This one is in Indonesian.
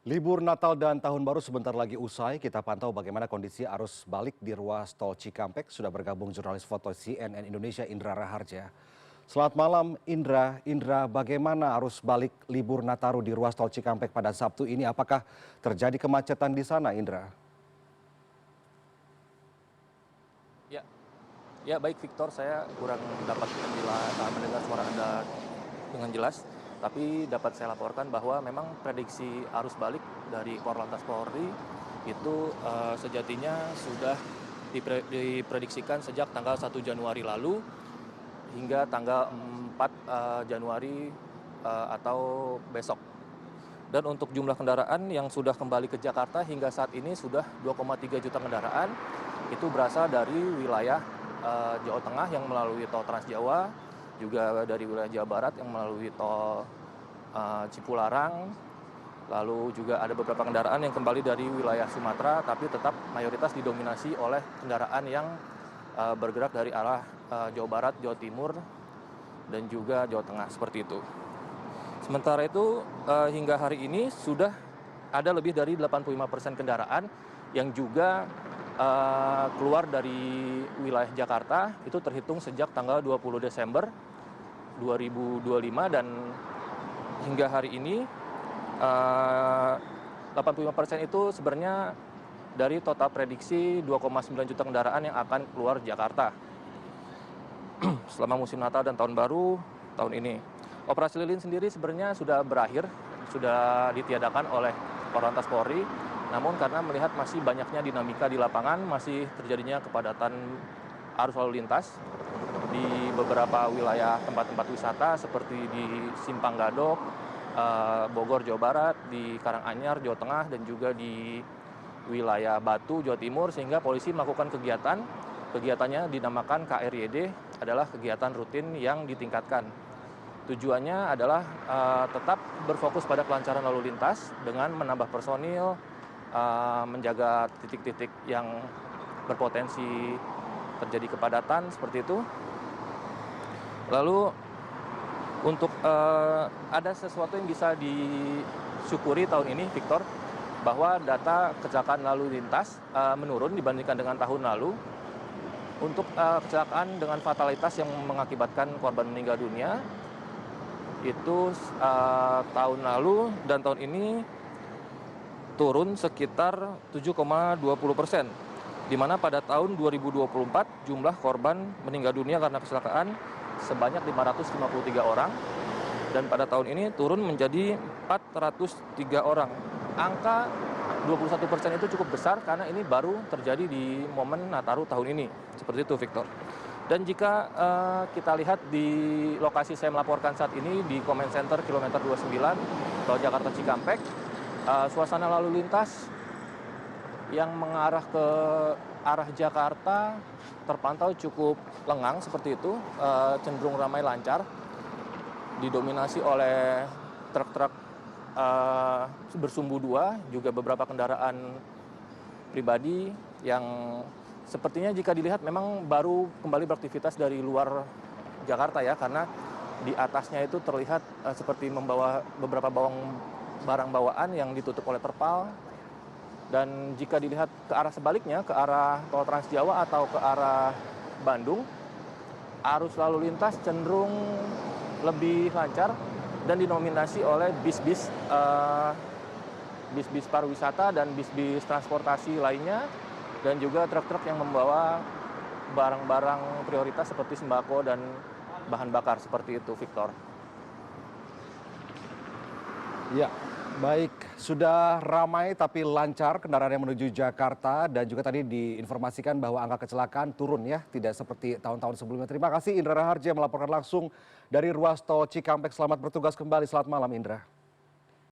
Libur Natal dan Tahun Baru sebentar lagi usai. Kita pantau bagaimana kondisi arus balik di ruas tol Cikampek. Sudah bergabung jurnalis foto CNN Indonesia Indra Raharja. Selamat malam Indra. Indra, bagaimana arus balik libur Nataru di ruas tol Cikampek pada Sabtu ini? Apakah terjadi kemacetan di sana, Indra? Ya, ya baik Victor, saya kurang dapat mendengar suara Anda dengan jelas. Tapi dapat saya laporkan bahwa memang prediksi arus balik dari Korlantas Polri itu sejatinya sudah diprediksikan sejak tanggal 1 Januari lalu hingga tanggal 4 Januari atau besok. Dan untuk jumlah kendaraan yang sudah kembali ke Jakarta hingga saat ini sudah 2,3 juta kendaraan. Itu berasal dari wilayah Jawa Tengah yang melalui tol Trans Jawa, juga dari wilayah Jawa Barat yang melalui tol Cipularang, lalu juga ada beberapa kendaraan yang kembali dari wilayah Sumatera, tapi tetap mayoritas didominasi oleh kendaraan yang bergerak dari arah Jawa Barat, Jawa Timur, dan juga Jawa Tengah, seperti itu. Sementara itu hingga hari ini sudah ada lebih dari 85% kendaraan yang juga keluar dari wilayah Jakarta, itu terhitung sejak tanggal 20 Desember 2025 dan hingga hari ini 85% itu sebenarnya dari total prediksi 2,9 juta kendaraan yang akan keluar Jakarta selama musim Natal dan Tahun Baru tahun ini. Operasi lilin sendiri sebenarnya sudah berakhir, sudah ditiadakan oleh Korlantas Polri. Namun karena melihat masih banyaknya dinamika di lapangan, masih terjadinya kepadatan arus lalu lintas di beberapa wilayah tempat-tempat wisata seperti di Simpang Gadok, Bogor, Jawa Barat, di Karanganyar, Jawa Tengah, dan juga di wilayah Batu, Jawa Timur, sehingga polisi melakukan kegiatannya dinamakan KRYD, adalah kegiatan rutin yang ditingkatkan. Tujuannya adalah tetap berfokus pada kelancaran lalu lintas dengan menambah personil, menjaga titik-titik yang berpotensi terjadi kepadatan seperti itu. Lalu untuk ada sesuatu yang bisa disyukuri tahun ini, Victor, bahwa data kecelakaan lalu lintas menurun dibandingkan dengan tahun lalu. Untuk kecelakaan dengan fatalitas yang mengakibatkan korban meninggal dunia itu tahun lalu dan tahun ini turun sekitar 7,20%, di mana pada tahun 2024 jumlah korban meninggal dunia karena kecelakaan sebanyak 553 orang, dan pada tahun ini turun menjadi 403 orang. Angka 21% itu cukup besar karena ini baru terjadi di momen Nataru tahun ini. Seperti itu, Victor. Dan jika kita lihat di lokasi saya melaporkan saat ini di Comment Center kilometer 29 tol Jakarta Cikampek, suasana lalu lintas yang mengarah ke arah Jakarta terpantau cukup lengang seperti itu, cenderung ramai lancar, didominasi oleh truk-truk bersumbu dua, juga beberapa kendaraan pribadi yang sepertinya jika dilihat memang baru kembali beraktivitas dari luar Jakarta ya, karena di atasnya itu terlihat seperti membawa beberapa barang bawaan yang ditutup oleh terpal. Dan jika dilihat ke arah sebaliknya, ke arah tol Trans Jawa atau ke arah Bandung, arus lalu lintas cenderung lebih lancar dan dinominasi oleh bis-bis pariwisata dan bis-bis transportasi lainnya, dan juga truk-truk yang membawa barang-barang prioritas seperti sembako dan bahan bakar, seperti itu, Victor. Ya, baik. Sudah ramai tapi lancar kendaraan yang menuju Jakarta, dan juga tadi diinformasikan bahwa angka kecelakaan turun ya, tidak seperti tahun-tahun sebelumnya. Terima kasih Indra Raharja melaporkan langsung dari ruas tol Cikampek. Selamat bertugas kembali. Selamat malam, Indra.